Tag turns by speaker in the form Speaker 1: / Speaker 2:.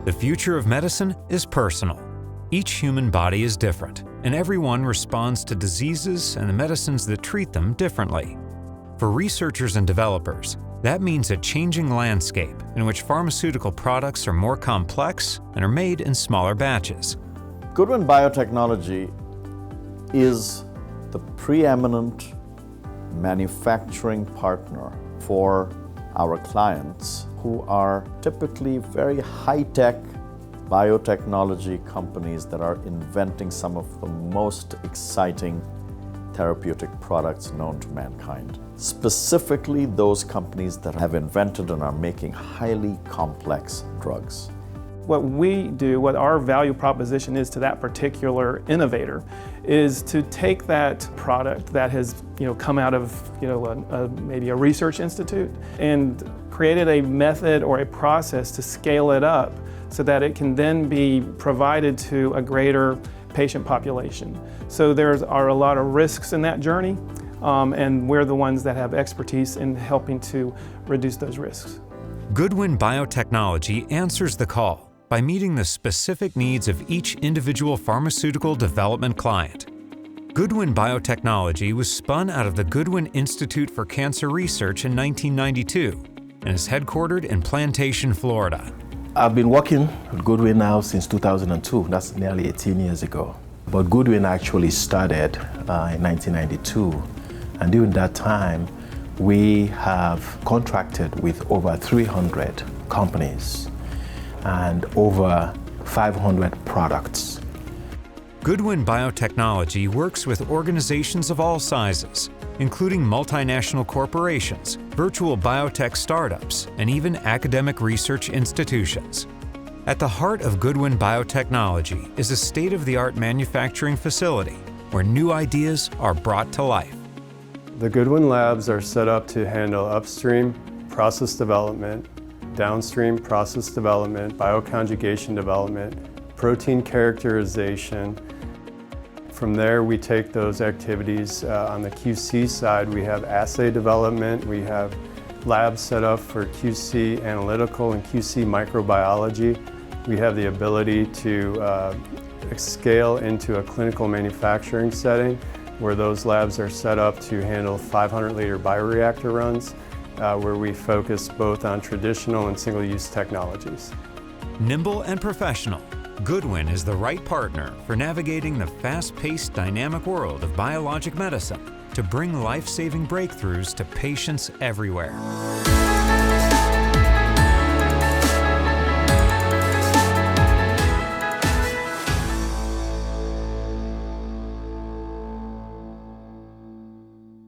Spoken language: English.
Speaker 1: The future of medicine is personal. Each human body is different, and everyone responds to diseases and the medicines that treat them differently. For researchers and developers, that means a changing landscape in which pharmaceutical products are more complex and are made in smaller batches.
Speaker 2: Goodwin Biotechnology is the preeminent manufacturing partner for our clients who are typically very high-tech biotechnology companies that are inventing some of the most exciting therapeutic products known to mankind. Specifically, those companies that have invented and are making highly complex drugs.
Speaker 3: What we do, what our value proposition is to that particular innovator, is to take that product that has come out of maybe a research institute and created a method or a process to scale it up so that it can then be provided to a greater patient population. So there are a lot of risks in that journey, and we're the ones that have expertise in helping to reduce those risks.
Speaker 1: Goodwin Biotechnology answers the call by meeting the specific needs of each individual pharmaceutical development client. Goodwin Biotechnology was spun out of the Goodwin Institute for Cancer Research in 1992 and is headquartered in Plantation, Florida.
Speaker 4: I've been working at Goodwin now since 2002. That's nearly 18 years ago. But Goodwin actually started in 1992, and during that time, we have contracted with over 300 companies and over 500 products.
Speaker 1: Goodwin Biotechnology works with organizations of all sizes, including multinational corporations, virtual biotech startups, and even academic research institutions. At the heart of Goodwin Biotechnology is a state-of-the-art manufacturing facility where new ideas are brought to life.
Speaker 5: The Goodwin labs are set up to handle upstream process development, downstream process development, bioconjugation development, protein characterization. From there, we take those activities on the QC side. We have assay development. We have labs set up for QC analytical and QC microbiology. We have the ability to scale into a clinical manufacturing setting where those labs are set up to handle 500-liter bioreactor runs, where we focus both on traditional and single-use technologies.
Speaker 1: Nimble and professional, Goodwin is the right partner for navigating the fast-paced, dynamic world of biologic medicine to bring life-saving breakthroughs to patients everywhere.